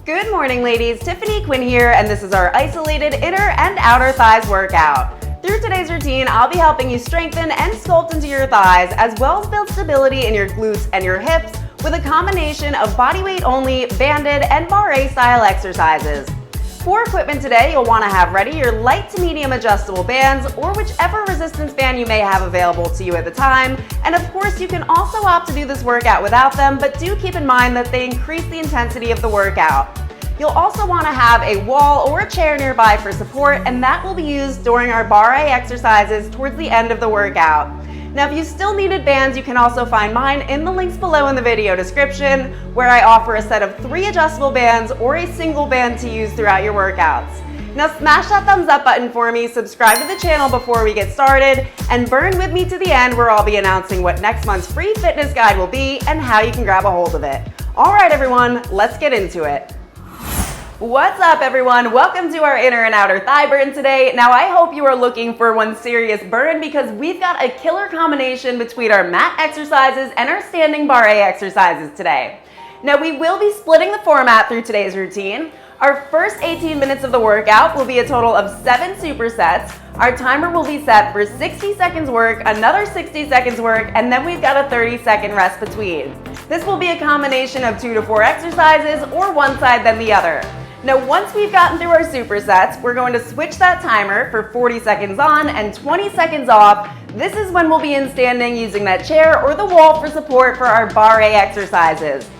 Good morning, ladies. Tiffany Quinn here, and this is our isolated inner and outer thighs workout. Through today's routine, I'll be helping you strengthen and sculpt into your thighs, as well as build stability in your glutes and your hips with a combination of bodyweight only, banded, and barre style exercises. For equipment today, you'll want to have ready your light to medium adjustable bands or whichever resistance band you may have available to you at the time. And of course, you can also opt to do this workout without them, but do keep in mind that they increase the intensity of the workout. You'll also want to have a wall or a chair nearby for support, and that will be used during our barre exercises towards the end of the workout. Now, if you still needed bands, you can also find mine in the links below in the video description, where I offer a set of 3 adjustable bands or a single band to use throughout your workouts. Now, smash that thumbs up button for me, subscribe to the channel before we get started, and burn with me to the end, where I'll be announcing what next month's free fitness guide will be and how you can grab a hold of it. All right, everyone, let's get into it. What's up, everyone? Welcome to our inner and outer thigh burn today. Now, I hope you are looking for one serious burn, because we've got a killer combination between our mat exercises and our standing barre exercises today. Now, we will be splitting the format through today's routine. Our first 18 minutes of the workout will be a total of 7 supersets. Our timer will be set for 60 seconds work, another 60 seconds work, and then we've got a 30-second rest between. This will be a combination of 2 to 4 exercises, or one side then the other. Now, once we've gotten through our supersets, we're going to switch that timer for 40 seconds on and 20 seconds off. This is when we'll be in standing using that chair or the wall for support for our barre exercises.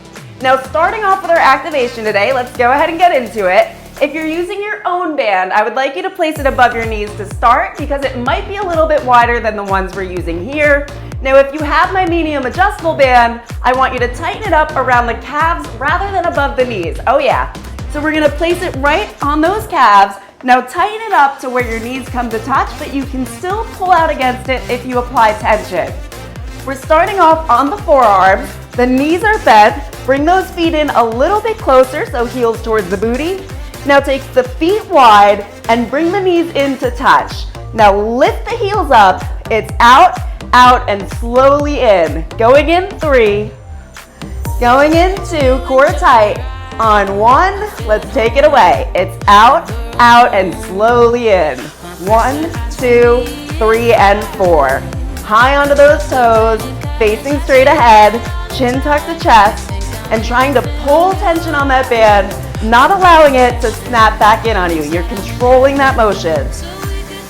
Now, starting off with our activation today, let's go ahead and get into it. If you're using your own band, I would like you to place it above your knees to start, because it might be a little bit wider than the ones we're using here. Now, if you have my medium adjustable band, I want you to tighten it up around the calves rather than above the knees. Oh yeah. So we're gonna place it right on those calves. Now tighten it up to where your knees come to touch, but you can still pull out against it if you apply tension. We're starting off on the forearms. The knees are bent. Bring those feet in a little bit closer, so heels towards the booty. Now take the feet wide and bring the knees in to touch. Now lift the heels up. It's out, out, and slowly in. Going in 3, going in 2, core tight. On 1, let's take it away. It's out, out, and slowly in. 1, 2, 3, and 4. High onto those toes, facing straight ahead, chin tucked to chest, and trying to pull tension on that band, not allowing it to snap back in on you. You're controlling that motion.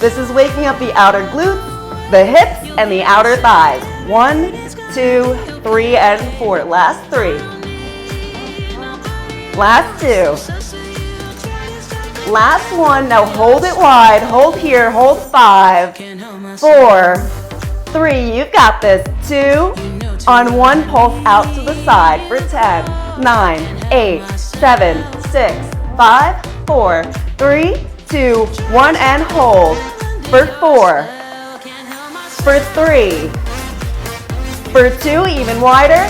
This is waking up the outer glutes, the hips, and the outer thighs. 1, 2, 3, and 4. Last 3. Last 2. Last 1. Now hold it wide. Hold here. Hold 5, 4, 3. You've got this. 2. On 1, pulse out to the side for 10, 9, 8, 7, 6, 5, 4, 3, 2, 1, and hold. For 4. For 3. For 2, even wider.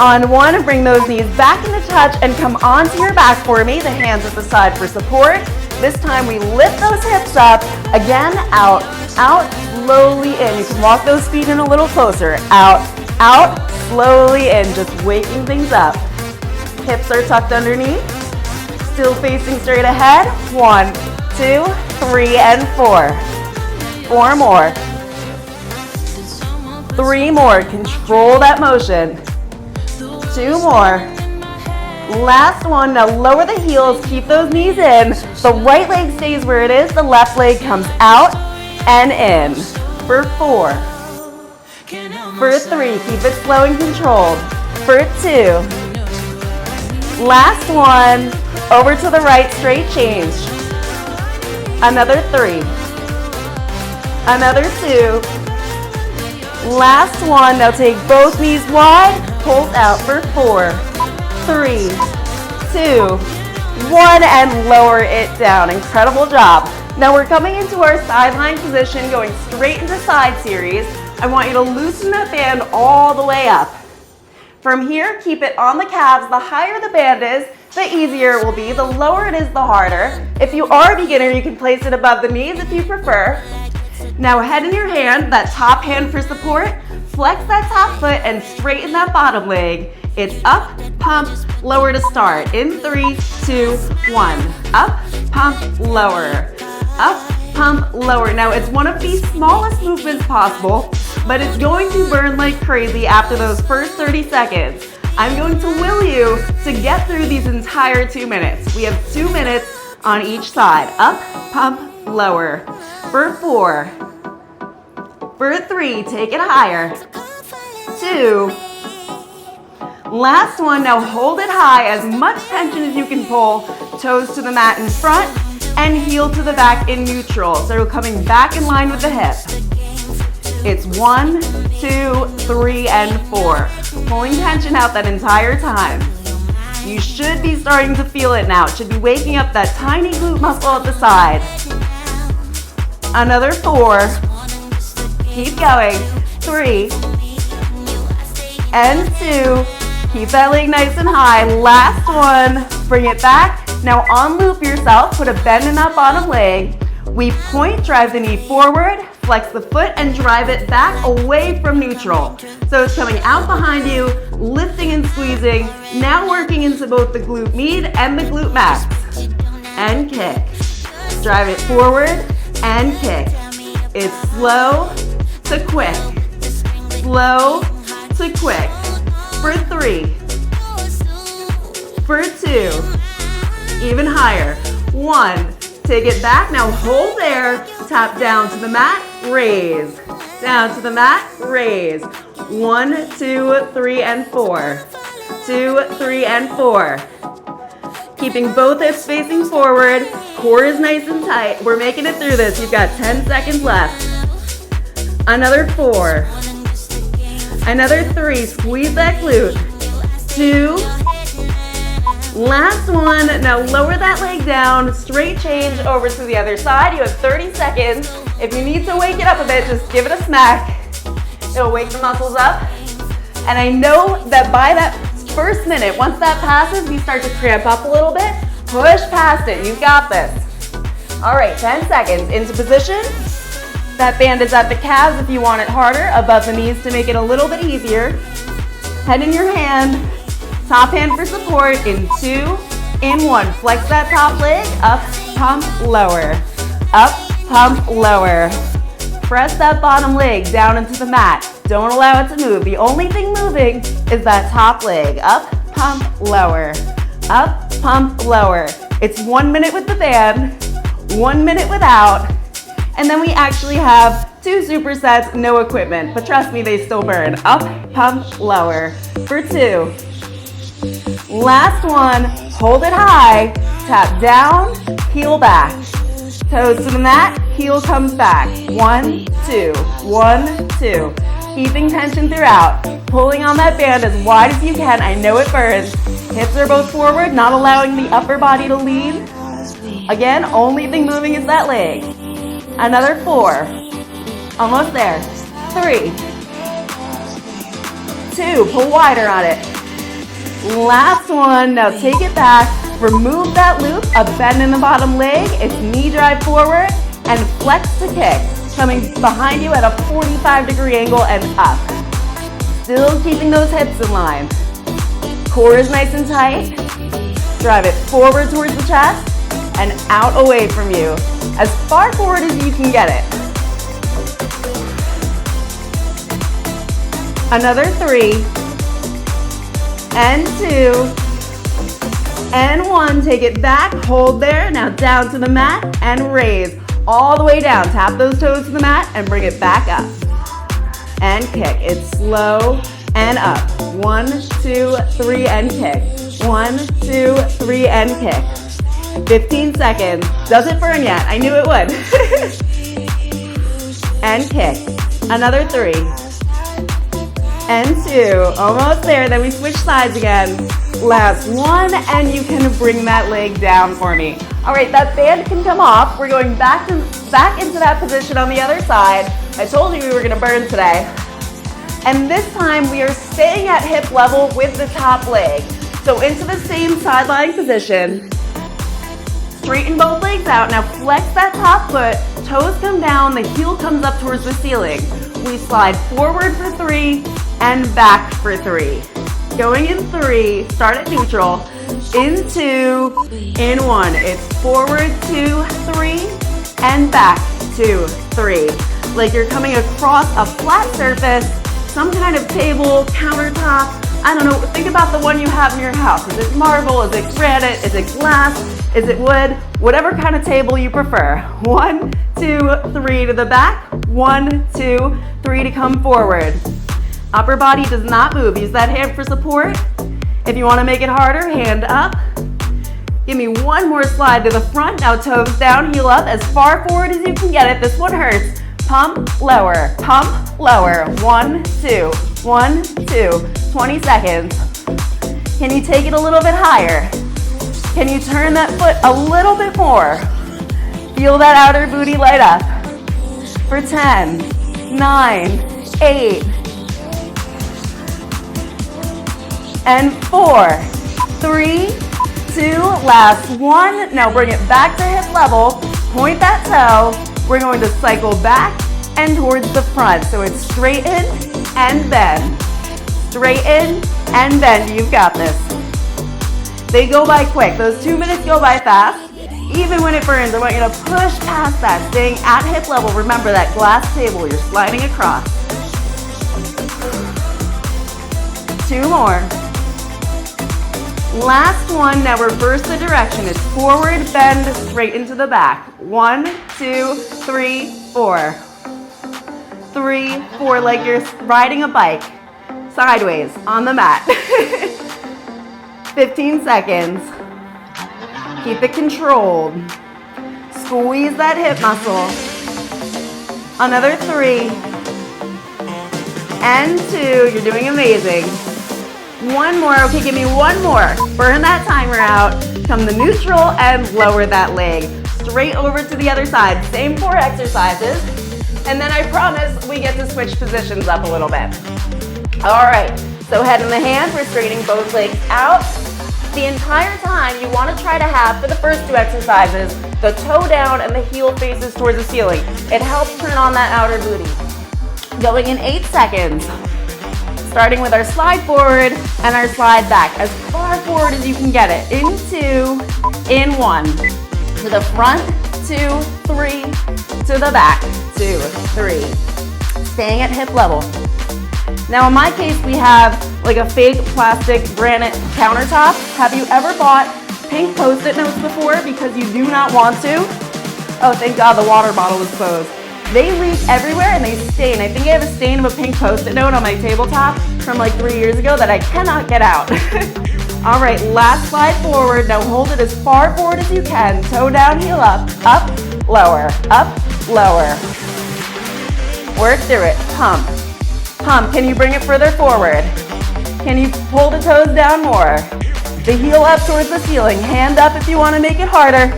On 1, bring those knees back into touch and come onto your back for me. The hands at the side for support. This time we lift those hips up. Again, out, out, slowly in. You can walk those feet in a little closer. Out, out, slowly in. Just waking things up. Hips are tucked underneath. Still facing straight ahead. 1, 2, 3, and 4. 4 more. 3 more. Control that motion. 2 more. Last 1. Now lower the heels. Keep those knees in. The right leg stays where it is. The left leg comes out and in. For 4. For 3. Keep it slow and controlled. For 2. Last 1. Over to the right, straight change. Another 3. Another 2. Last 1. Now take both knees wide. Pulse out for 4, 3, 2, 1, and lower it down. Incredible job. Now we're coming into our sideline position, going straight into side series. I want you to loosen that band all the way up. From here, keep it on the calves. The higher the band is, the easier it will be. The lower it is, the harder. If you are a beginner, you can place it above the knees if you prefer. Now head in your hand, that top hand for support. Flex that top foot and straighten that bottom leg. It's up, pump, lower to start. In 3, 2, 1. Up, pump, lower. Up, pump, lower. Now it's one of the smallest movements possible, but it's going to burn like crazy after those first 30 seconds. I'm going to will you to get through these entire 2 minutes. We have 2 minutes on each side. Up, pump, lower. For 4. For 3, take it higher. 2. Last one, now hold it high, as much tension as you can pull. Toes to the mat in front and heel to the back in neutral. So coming back in line with the hip. It's 1, 2, 3, and 4. Pulling tension out that entire time. You should be starting to feel it now. It should be waking up that tiny glute muscle at the side. Another 4. Keep going. 3. And 2. Keep that leg nice and high. Last one. Bring it back. Now on loop yourself. Put a bend in that bottom leg. We point, drive the knee forward, flex the foot, and drive it back away from neutral. So it's coming out behind you, lifting and squeezing, now working into both the glute med and the glute max. And kick. Drive it forward and kick. It's slow to quick. Slow to quick. For 3. For 2. Even higher. 1. Take it back, now hold there, tap down to the mat, raise. Down to the mat, raise. 1, 2, 3, and 4. 2, 3, and 4. Keeping both hips facing forward, core is nice and tight. We're making it through this. You've got 10 seconds left. Another 4. Another 3, squeeze that glute. 2. Last one, now lower that leg down, straight change over to the other side. You have 30 seconds. If you need to wake it up a bit, just give it a smack. It'll wake the muscles up. And I know that by that first minute, once that passes, you start to cramp up a little bit. Push past it, you've got this. All right, 10 seconds, into position. That band is at the calves if you want it harder, above the knees to make it a little bit easier. Head in your hand. Top hand for support in 2, in 1. Flex that top leg, up, pump, lower. Up, pump, lower. Press that bottom leg down into the mat. Don't allow it to move. The only thing moving is that top leg. Up, pump, lower. Up, pump, lower. It's 1 minute with the band, 1 minute without, and then we actually have 2 supersets, no equipment, but trust me, they still burn. Up, pump, lower. For 2. Last one, hold it high, tap down, heel back. Toes to the mat, heel comes back. 1, 2, 1, 2. Keeping tension throughout. Pulling on that band as wide as you can. I know it burns. Hips are both forward, not allowing the upper body to lean. Again, only thing moving is that leg. Another 4. Almost there. 3. 2, pull wider on it. Last one, now take it back, remove that loop, a bend in the bottom leg, it's knee drive forward, and flex to kick, coming behind you at a 45-degree angle and up. Still keeping those hips in line. Core is nice and tight. Drive it forward towards the chest, and out away from you, as far forward as you can get it. Another 3. And 2, and 1, take it back, hold there, now down to the mat, and raise, all the way down, tap those toes to the mat, and bring it back up, and kick, it's slow, and up, 1, 2, 3, and kick, 1, 2, 3, and kick, 15 seconds, doesn't burn yet, I knew it would, and kick, another 3, and 2, almost there, then we switch sides again. Last one, and you can bring that leg down for me. All right, that band can come off. We're going back into that position on the other side. I told you we were gonna burn today. And this time we are staying at hip level with the top leg. So into the same sideline position. Straighten both legs out. Now flex that top foot, toes come down, the heel comes up towards the ceiling. We slide forward for 3 and back for 3. Going in 3, start at neutral, in 2, in 1. It's forward 2, 3, and back 2, 3. Like you're coming across a flat surface, some kind of table, countertop. I don't know, think about the one you have in your house. Is it marble? Is it granite? Is it glass? Is it wood? Whatever kind of table you prefer. 1, 2, 3 to the back. 1, 2, 3 to come forward. Upper body does not move. Use that hand for support. If you want to make it harder, hand up. Give me one more slide to the front. Now toes down, heel up as far forward as you can get it. This one hurts. Pump, lower, pump, lower. 1, 2, 1, 2. 20 seconds. Can you take it a little bit higher? Can you turn that foot a little bit more? Feel that outer booty light up. For 10, 9, 8, and 4, 3, 2, last 1. Now bring it back to hip level. Point that toe. We're going to cycle back and towards the front. So it's straighten and bend. Straighten and bend. You've got this. They go by quick. Those 2 minutes go by fast. Even when it burns, I want you to push past that, staying at hip level. Remember that glass table you're sliding across. 2 more. Last one. Now reverse the direction. It's forward, bend, straight into the back. 1, 2, 3, 4. 3, 4, like you're riding a bike. Sideways on the mat. 15 seconds. Keep it controlled. Squeeze that hip muscle. Another 3 and 2. You're doing amazing. One more. Okay, give me one more. Burn that timer out. Come to neutral and lower that leg. Straight over to the other side. Same 4 exercises. And then I promise we get to switch positions up a little bit. All right, so head in the hand, we're straightening both legs out. The entire time you want to try to have, for the first 2 exercises, the toe down and the heel faces towards the ceiling. It helps turn on that outer booty. Going in 8 seconds. Starting with our slide forward and our slide back. As far forward as you can get it. In 2, in 1. To the front, 2, 3. To the back, 2, 3. Staying at hip level. Now in my case, we have like a fake plastic granite countertop. Have you ever bought pink Post-it notes before because you do not want to? Oh, thank God the water bottle was closed. They leak everywhere and they stain. I think I have a stain of a pink Post-it note on my tabletop from like 3 years ago that I cannot get out. All right, last slide forward. Now hold it as far forward as you can. Toe down, heel up, lower, lower. Work through it, pump. Pump. Can you bring it further forward? Can you pull the toes down more? The heel up towards the ceiling. Hand up if you want to make it harder.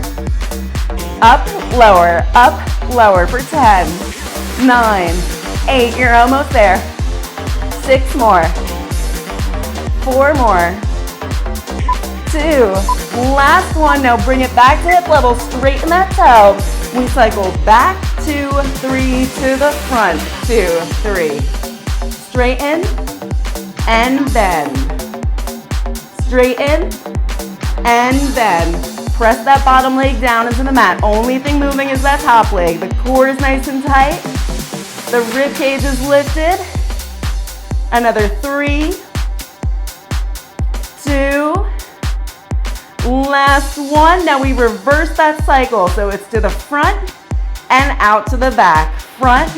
Up, lower for 10, 9, 8. You're almost there. 6 more. 4 more. 2. Last one. Now bring it back to hip level. Straighten that toe. We cycle back, 2, 3 to the front. 2, 3. Straighten and bend. Straighten and bend. Press that bottom leg down into the mat. Only thing moving is that top leg. The core is nice and tight. The rib cage is lifted. Another 3, 2. Last one. Now we reverse that cycle. So it's to the front and out to the back. Front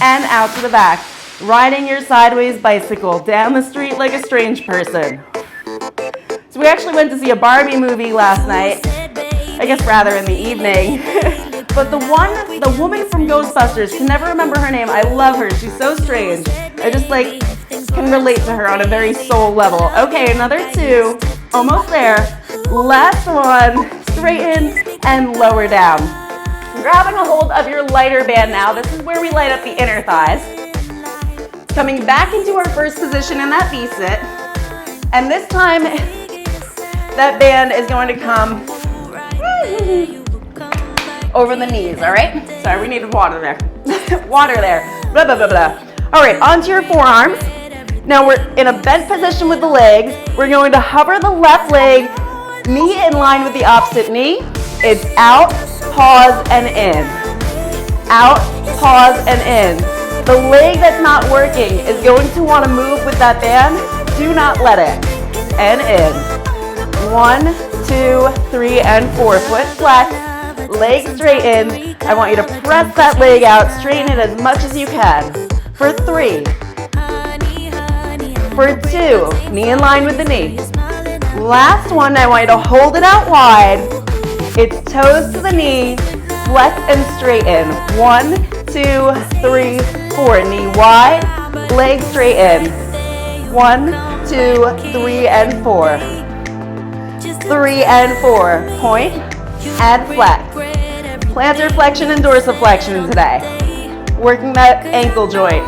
and out to the back. Riding your sideways bicycle down the street like a strange person. So we actually went to see a Barbie movie last night. I guess rather in the evening. But the woman from Ghostbusters, can never remember her name. I love her. She's so strange. I just can relate to her on a very soul level. Okay, another 2. Almost there. Last one. Straighten and lower down. Grabbing a hold of your lighter band now. This is where we light up the inner thighs. Coming back into our first position in that V-sit. And this time, that band is going to come over the knees, all right? Sorry, we needed water there. Water there. Blah, blah, blah, blah. All right, onto your forearms. Now we're in a bent position with the legs. We're going to hover the left leg, knee in line with the opposite knee. It's out, pause, and in. Out, pause, and in. The leg that's not working is going to want to move with that band. Do not let it. And in. 1, 2, 3, and 4. Foot flex, leg straighten. I want you to press that leg out, straighten it as much as you can. For 3. For 2, knee in line with the knee. Last one, I want you to hold it out wide. It's toes to the knee, flex and straighten. 1, 2, 3, 4. Knee wide, leg straighten. 1, 2, 3, and 4. 3 and 4. Point and flex. Plantar flexion and dorsiflexion today. Working that ankle joint.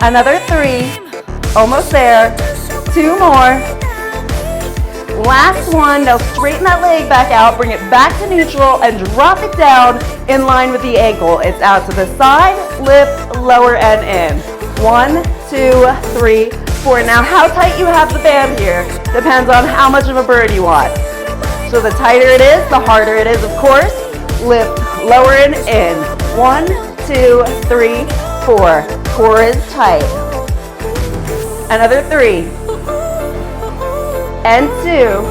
Another 3. Almost there. 2 more. Last one. Now straighten that leg back out. Bring it back to neutral and drop it down in line with the ankle. It's out to the side, lift, lower, and in. 1, 2, 3, 4. Now how tight you have the band here depends on how much of a burn you want. So the tighter it is, the harder it is, of course. Lift, lower, and in. 1, 2, 3, 4. Core is tight. Another 3. And 2.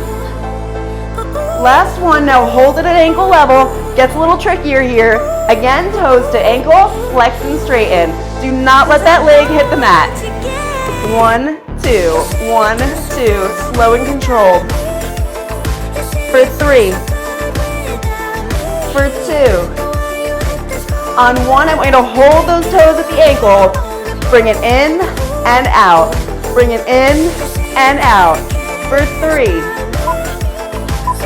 Last one. Now hold it at ankle level. Gets a little trickier here. Again, toes to ankle, flex and straighten. Do not let that leg hit the mat. 1, 2, 1, 2. Slow and controlled. For 3. For 2. On 1, I want you to hold those toes at the ankle. Bring it in and out. Bring it in and out. For 3.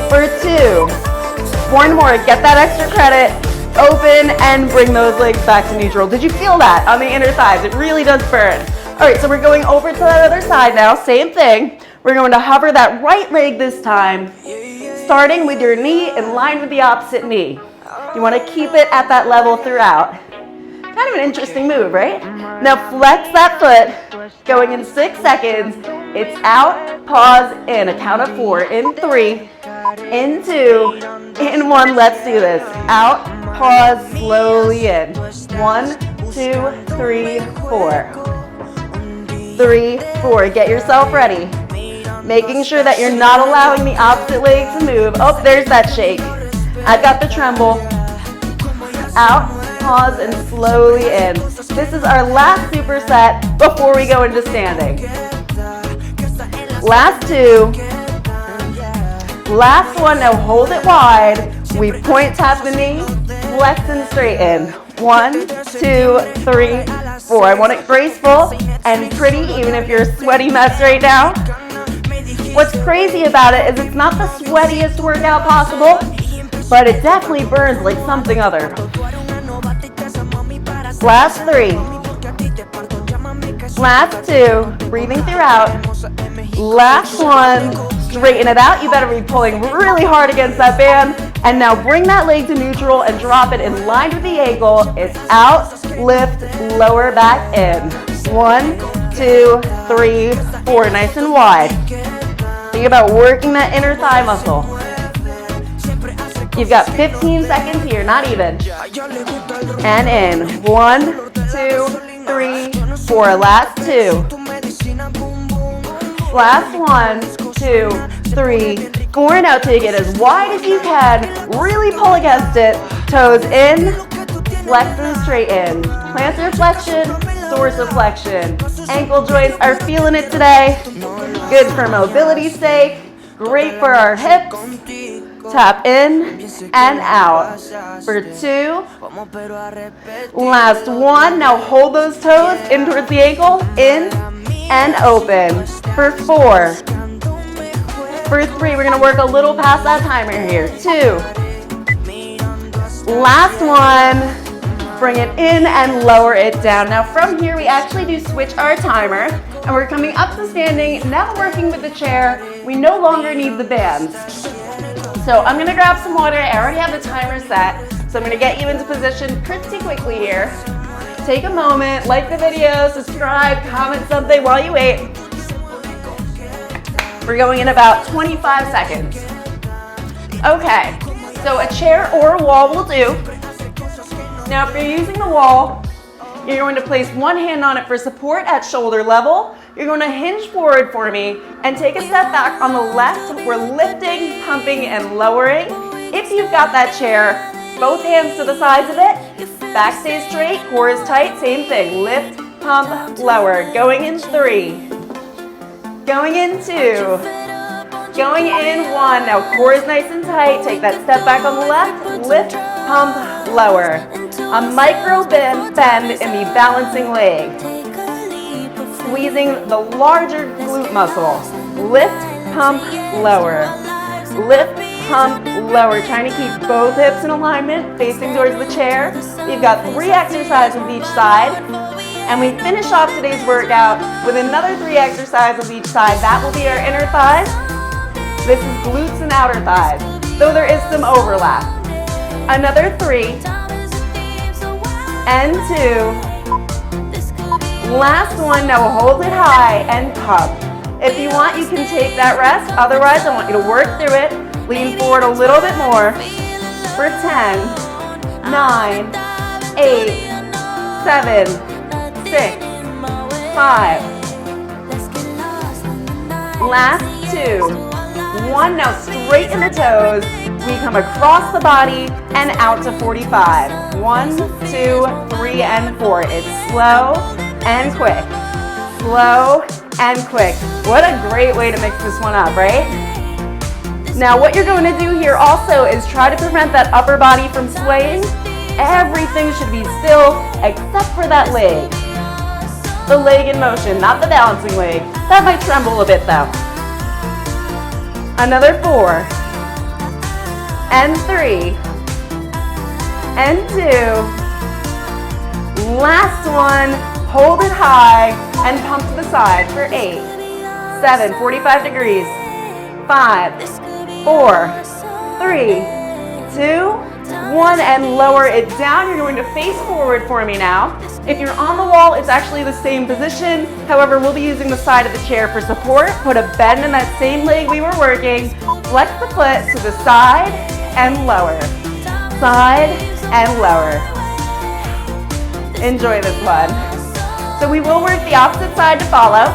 For 2. 1 more. Get that extra credit. Open and bring those legs back to neutral. Did you feel that on the inner thighs? It really does burn. All right, so we're going over to that other side now. Same thing. We're going to hover that right leg this time, starting with your knee in line with the opposite knee. You want to keep it at that level throughout. Kind of an interesting move, right? Now flex that foot, going in 6 seconds. It's out, pause, in. A count of 4. In 3, in 2, in 1. Let's do this. Out, pause, slowly in. 1, 2, 3, 4. 3, 4. Get yourself ready. Making sure that you're not allowing the opposite leg to move. Oh, there's that shake. I've got the tremble. Out, pause, and slowly in. This is our last superset before we go into standing. Last 2. Last one. Now hold it wide. We point, tap the knee, flex and straighten. 1, 2, 3, 4. I want it graceful and pretty, even if you're a sweaty mess right now. What's crazy about it is it's not the sweatiest workout possible, but it definitely burns like something other. Last 3. Last 2. Breathing throughout. Last 1. Straighten it out. You better be pulling really hard against that band. And now bring that leg to neutral and drop it in line with the ankle. It's out, lift, lower, back, in. 1, 2, 3, 4. Nice and wide. Think about working that inner thigh muscle. You've got 15 seconds here, not even. And in. 1, 2, 3, 4. Last 2. Last 1, 2, 3, 4. Now take it as wide as you can. Really pull against it. Toes in, flex and straighten. Plantar flexion, dorsiflexion. Ankle joints are feeling it today. Good for mobility's sake. Great for our hips. Tap in and out. For 2. Last 1. Now hold those toes in towards the ankle. In and open. For 4. For 3. We're going to work a little past that timer here. 2. Last 1. Bring it in and lower it down. Now from here, we actually do switch our timer and we're coming up to standing, now working with the chair. We no longer need the bands. So I'm gonna grab some water. I already have the timer set. So I'm gonna get you into position pretty quickly here. Take a moment, like the video, subscribe, comment something while you wait. We're going in about 25 seconds. Okay, so a chair or a wall will do. Now if you're using the wall, you're going to place one hand on it for support at shoulder level. You're going to hinge forward for me and take a step back on the left. We're lifting, pumping, and lowering. If you've got that chair, both hands to the sides of it. Back stays straight, core is tight, same thing. Lift, pump, lower. Going in 3. Going in 2. Going in 1. Now core is nice and tight. Take that step back on the left. Lift, pump, lower. A micro bend in the balancing leg. Squeezing the larger glute muscle. Lift, pump, lower. Lift, pump, lower. Trying to keep both hips in alignment, facing towards the chair. We've got 3 exercises each side. And we finish off today's workout with another 3 exercises each side. That will be our inner thighs. This is glutes and outer thighs, though there is some overlap. Another 3. And 2. Last one, now hold it high and pump. If you want, you can take that rest. Otherwise, I want you to work through it. Lean forward a little bit more for 10, 9, 8, 7, 6, 5. Last 2. 1, now straighten the toes. We come across the body and out to 45. 1, 2, 3, and 4. It's slow and quick. Slow and quick. What a great way to mix this one up, right? Now what you're going to do here also is try to prevent that upper body from swaying. Everything should be still except for that leg. The leg in motion, not the balancing leg. That might tremble a bit though. Another 4. And 3. And 2. Last one. Hold it high and pump to the side for 8, 7, 45 degrees, 5, 4, 3, 2, 1, and lower it down. You're going to face forward for me now. If you're on the wall, it's actually the same position. However, we'll be using the side of the chair for support. Put a bend in that same leg we were working. Flex the foot to the side and lower. Side and lower. Enjoy this one. So we will work the opposite side to follow,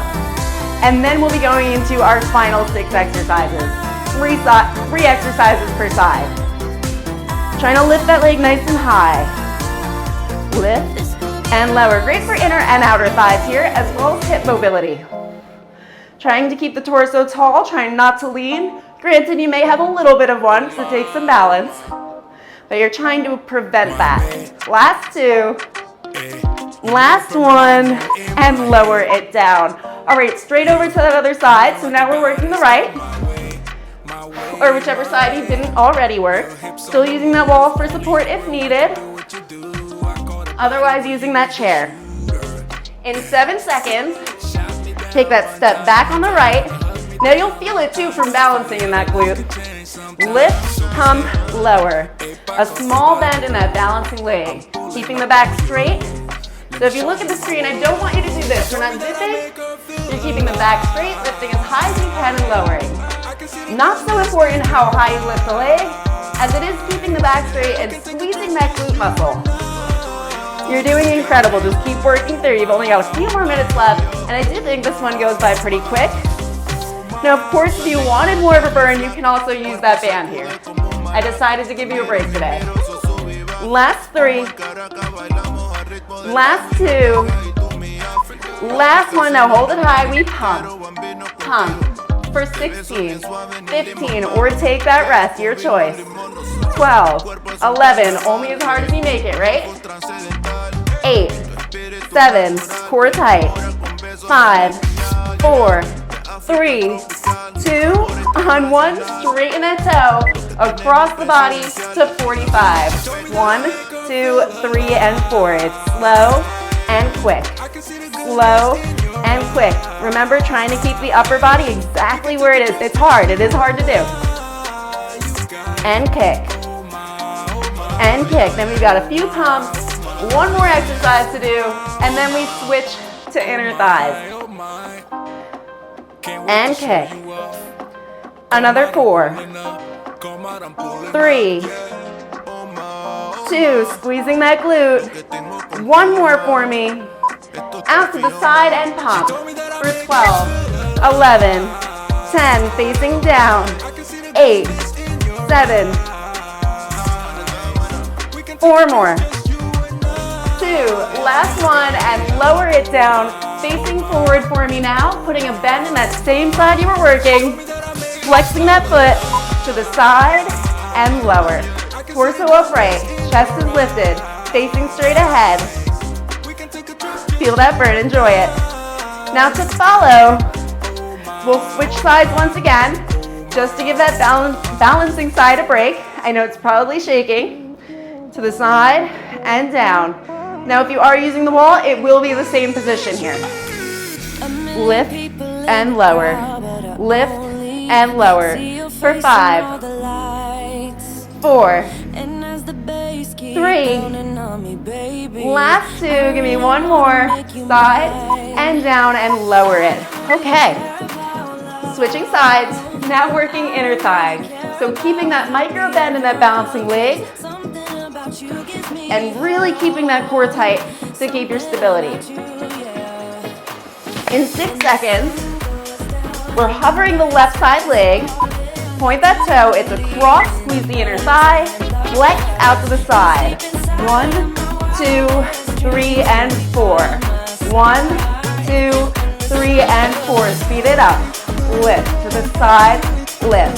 and then we'll be going into our final 6 exercises. 3 exercises per side. Trying to lift that leg nice and high. Lift and lower. Great for inner and outer thighs here, as well as hip mobility. Trying to keep the torso tall, trying not to lean. Granted, you may have a little bit of one because it takes some balance, but you're trying to prevent that. Last 2. Last one, and lower it down. All right, straight over to that other side. So now we're working the right, or whichever side you didn't already work. Still using that wall for support if needed. Otherwise, using that chair. In 7 seconds, take that step back on the right. Now you'll feel it too from balancing in that glute. Lift, pump, lower. A small bend in that balancing leg. Keeping the back straight. So if you look at the screen, I don't want you to do this. We're not zipping. You're keeping the back straight, lifting as high as you can and lowering. Not so important how high you lift the leg, as it is keeping the back straight and squeezing that glute muscle. You're doing incredible. Just keep working through. You've only got a few more minutes left, and I do think this one goes by pretty quick. Now, of course, if you wanted more of a burn, you can also use that band here. I decided to give you a break today. Last 3. Last 2. Last one, now hold it high, we pump. Pump for 16, 15, or take that rest, your choice. 12, 11, only as hard as you make it, right? 8, 7, core tight. 5, 4, 3, 2, on 1, straighten that toe across the body to 45. 1, 2, 3, and 4. It's slow and quick. Slow and quick. Remember, trying to keep the upper body exactly where it is. It's hard. It is hard to do. And kick. And kick. Then we've got a few pumps One more exercise to do, and then we switch to inner thighs. And kick. Another 4, 3, 2, squeezing that glute. One more for me. Out to the side and pump for 12, 11, 10, facing down, 8, 7, 4 more, 2, last one, and lower it down, facing forward for me now, putting a bend in that same side you were working, flexing that foot to the side and lower. Torso upright, chest is lifted, facing straight ahead. Feel that burn, enjoy it. Now to follow, we'll switch sides once again, just to give that balancing side a break. I know it's probably shaking. To the side and down. Now if you are using the wall, it will be the same position here. Lift and lower. Lift and lower. For 5, 4, 3, last 2, give me one more, side and down and lower it. Okay, switching sides, now working inner thigh. So keeping that micro bend in that balancing leg and really keeping that core tight to keep your stability. In 6 seconds, we're hovering the left side leg, point that toe, it's a cross, squeeze the inner thigh, flex out to the side. 1, 2, 3, and 4. 1, 2, 3, and 4. Speed it up. Lift to the side, lift.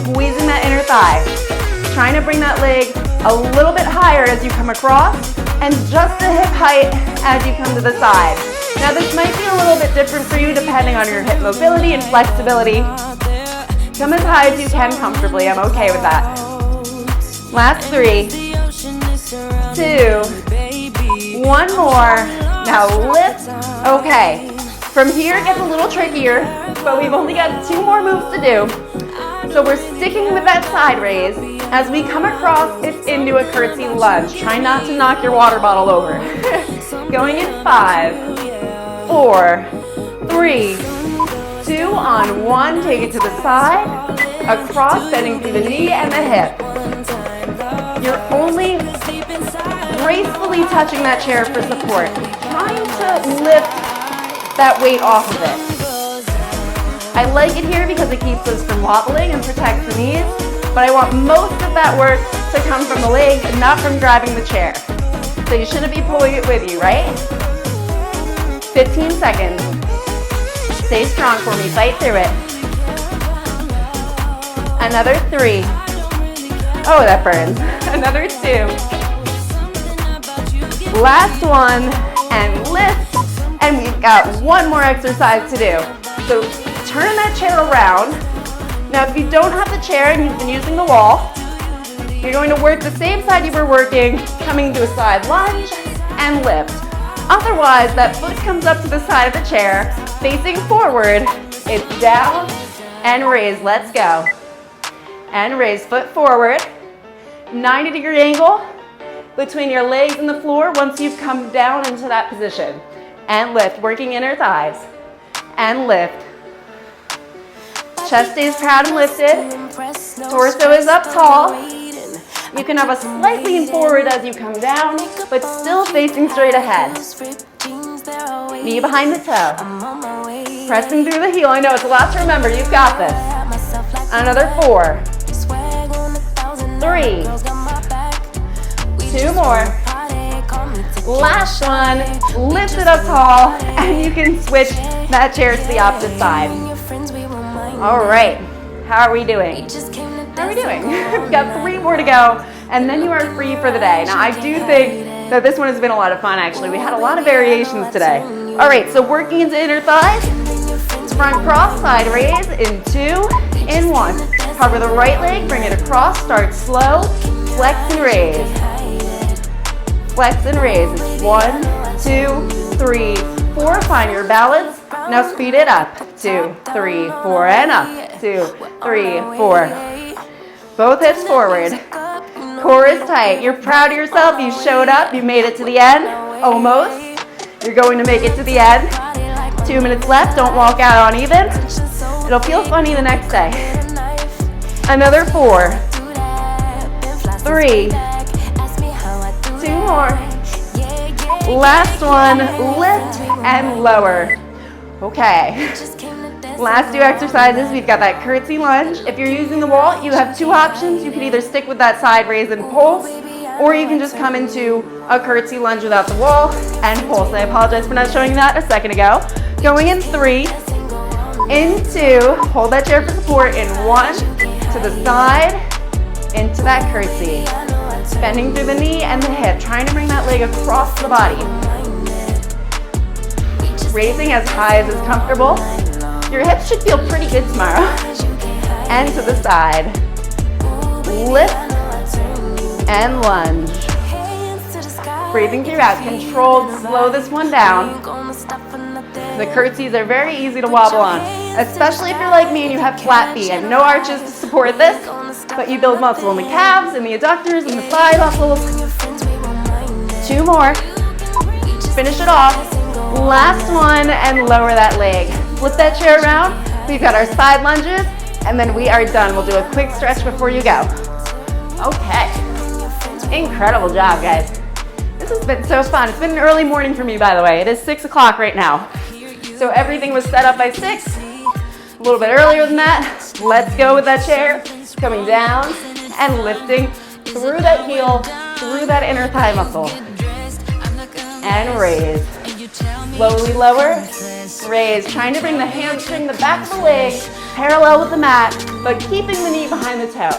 Squeezing that inner thigh. Trying to bring that leg a little bit higher as you come across, and just a hip height as you come to the side. Now this might be a little bit different for you depending on your hip mobility and flexibility. Come as high as you can comfortably, I'm okay with that. Last 3, 2, 1 more. Now lift. Okay, from here it gets a little trickier, but we've only got 2 more moves to do. So we're sticking with that side raise. As we come across, it's into a curtsy lunge. Try not to knock your water bottle over. Going in 5, 4, 3, 2, on 1, take it to the side, across, bending through the knee and the hip. You're only gracefully touching that chair for support, trying to lift that weight off of it. I like it here because it keeps us from wobbling and protects the knees, but I want most of that work to come from the legs and not from grabbing the chair. So you shouldn't be pulling it with you, right? 15 seconds. Stay strong for me, fight through it. Another 3. Oh, that burns. Another 2. Last one, and lift. And we've got one more exercise to do. So turn that chair around. Now if you don't have the chair and you've been using the wall, you're going to work the same side you were working, coming to a side lunge and lift. Otherwise, that foot comes up to the side of the chair, facing forward, it's down and raise, let's go. And raise, foot forward, 90-degree angle between your legs and the floor once you've come down into that position. And lift, working inner thighs, and lift. Chest stays proud and lifted, torso is up tall. You can have a slight lean forward as you come down, but still facing straight ahead. Knee behind the toe. Pressing through the heel. I know it's a lot to remember. You've got this. Another 4. 3. 2 more. Last one. Lift it up tall, and you can switch that chair to the opposite side. All right. How are we doing? How are we doing? We've got 3 more to go, and then you are free for the day. Now, I do think that this one has been a lot of fun, actually. We had a lot of variations today. All right, so working into inner thighs, front cross, side raise in 2, in 1. Cover the right leg, bring it across, start slow, flex and raise. Flex and raise. It's 1, 2, 3, 4. Find your balance. Now speed it up. 2, 3, 4, and up. 2, 3, 4. Both hips forward. Core is tight. You're proud of yourself. You showed up. You made it to the end. Almost. You're going to make it to the end. 2 minutes left. Don't walk out uneven. It'll feel funny the next day. Another 4, 3, 2 more. Last one, lift and lower. Okay. Last 2 exercises, we've got that curtsy lunge. If you're using the wall, you have 2 options. You can either stick with that side raise and pulse, or you can just come into a curtsy lunge without the wall and pulse. I apologize for not showing you that a second ago. Going in 3, in 2, hold that chair for support, in 1, to the side, into that curtsy. Bending through the knee and the hip, trying to bring that leg across the body. Raising as high as is comfortable. Your hips should feel pretty good tomorrow. And to the side. Lift and lunge. Breathing throughout, controlled, slow this one down. The curtsies are very easy to wobble on, especially if you're like me and you have flat feet. I have no arches to support this, but you build muscle in the calves and the adductors and the thigh muscles. 2 more. Finish it off. Last one and lower that leg. Flip that chair around. We've got our side lunges and then we are done. We'll do a quick stretch before you go. Okay. Incredible job, guys. This has been so fun. It's been an early morning for me, by the way. It is 6 o'clock right now. So everything was set up by 6. A little bit earlier than that. Let's go with that chair. Coming down and lifting through that heel, through that inner thigh muscle. And raise. Slowly lower, raise. Trying to bring the hamstring, the back of the leg, parallel with the mat, but keeping the knee behind the toe.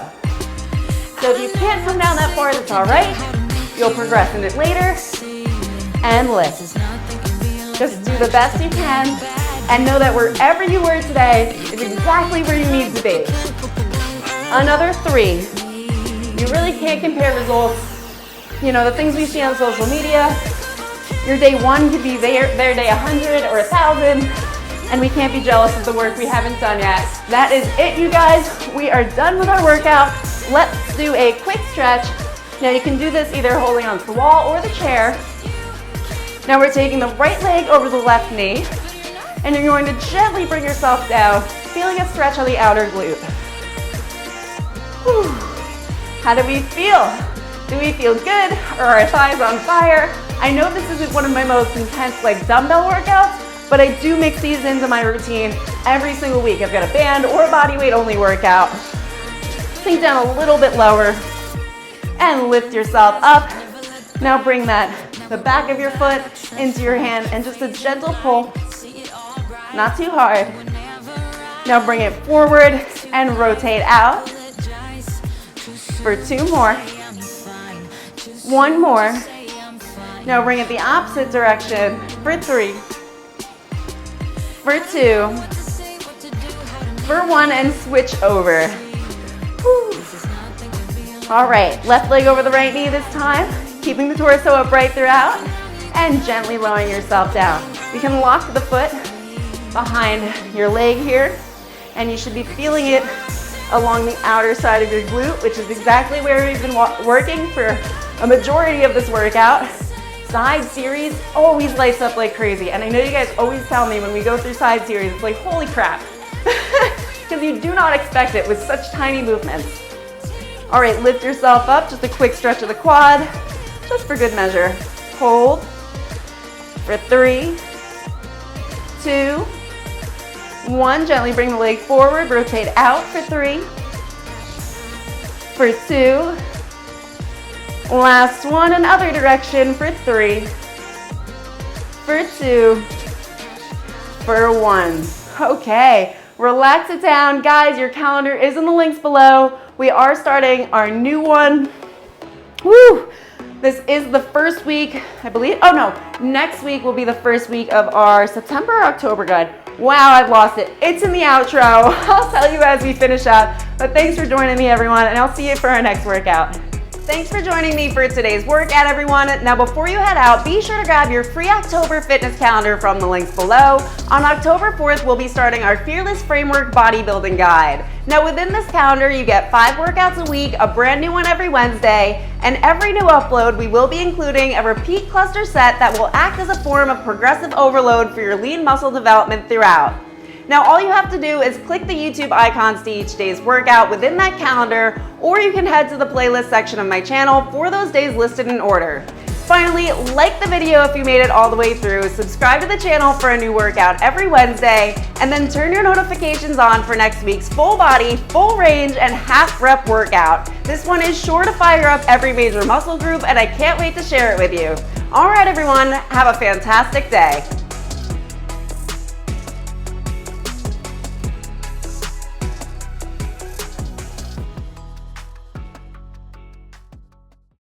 So if you can't come down that far, that's all right. You'll progress in it later. And lift. Just do the best you can and know that wherever you were today is exactly where you need to be. Another 3. You really can't compare results. You know, the things we see on social media, your day 1 could be their day 100 or 1,000, and we can't be jealous of the work we haven't done yet. That is it, you guys. We are done with our workout. Let's do a quick stretch. Now you can do this either holding onto the wall or the chair. Now we're taking the right leg over the left knee, and you're going to gently bring yourself down, feeling a stretch on the outer glute. Whew. How do we feel? Do we feel good? Or are our thighs on fire? I know this isn't one of my most intense like dumbbell workouts, but I do mix these into my routine every single week. I've got a band or a bodyweight only workout. Sink down a little bit lower and lift yourself up. Now bring the back of your foot into your hand and just a gentle pull, not too hard. Now bring it forward and rotate out for 2 more. 1 more. Now bring it the opposite direction for 3, for 2, for 1, and switch over. Whew. All right, left leg over the right knee this time, keeping the torso upright throughout, and gently lowering yourself down. You can lock the foot behind your leg here, and you should be feeling it along the outer side of your glute, which is exactly where we've been working for a majority of this workout. Side series always lights up like crazy, and I know you guys always tell me when we go through side series, it's like, holy crap, because you do not expect it with such tiny movements. All right, lift yourself up, just a quick stretch of the quad, just for good measure. Hold for 3, 2, 1. Gently bring the leg forward, rotate out for 3, for 2, last one, and other direction for 3, for 2, for 1. Okay, relax it down. Guys, your calendar is in the links below. We are starting our new one. Woo! This is the first week, I believe. Oh no, next week will be the first week of our September or October guide. Wow, I've lost it. It's in the outro. I'll tell you as we finish up. But thanks for joining me, everyone, and I'll see you for our next workout. Thanks for joining me for today's workout, everyone. Now, before you head out, be sure to grab your free October fitness calendar from the links below. On October 4th, we'll be starting our Fearless Framework Bodybuilding Guide. Now, within this calendar, you get 5 workouts a week, a brand new one every Wednesday, and every new upload, we will be including a repeat cluster set that will act as a form of progressive overload for your lean muscle development throughout. Now, all you have to do is click the YouTube icons to each day's workout within that calendar, or you can head to the playlist section of my channel for those days listed in order. Finally, like the video if you made it all the way through, subscribe to the channel for a new workout every Wednesday, and then turn your notifications on for next week's full body, full range, and half rep workout. This one is sure to fire up every major muscle group, and I can't wait to share it with you. All right, everyone, have a fantastic day.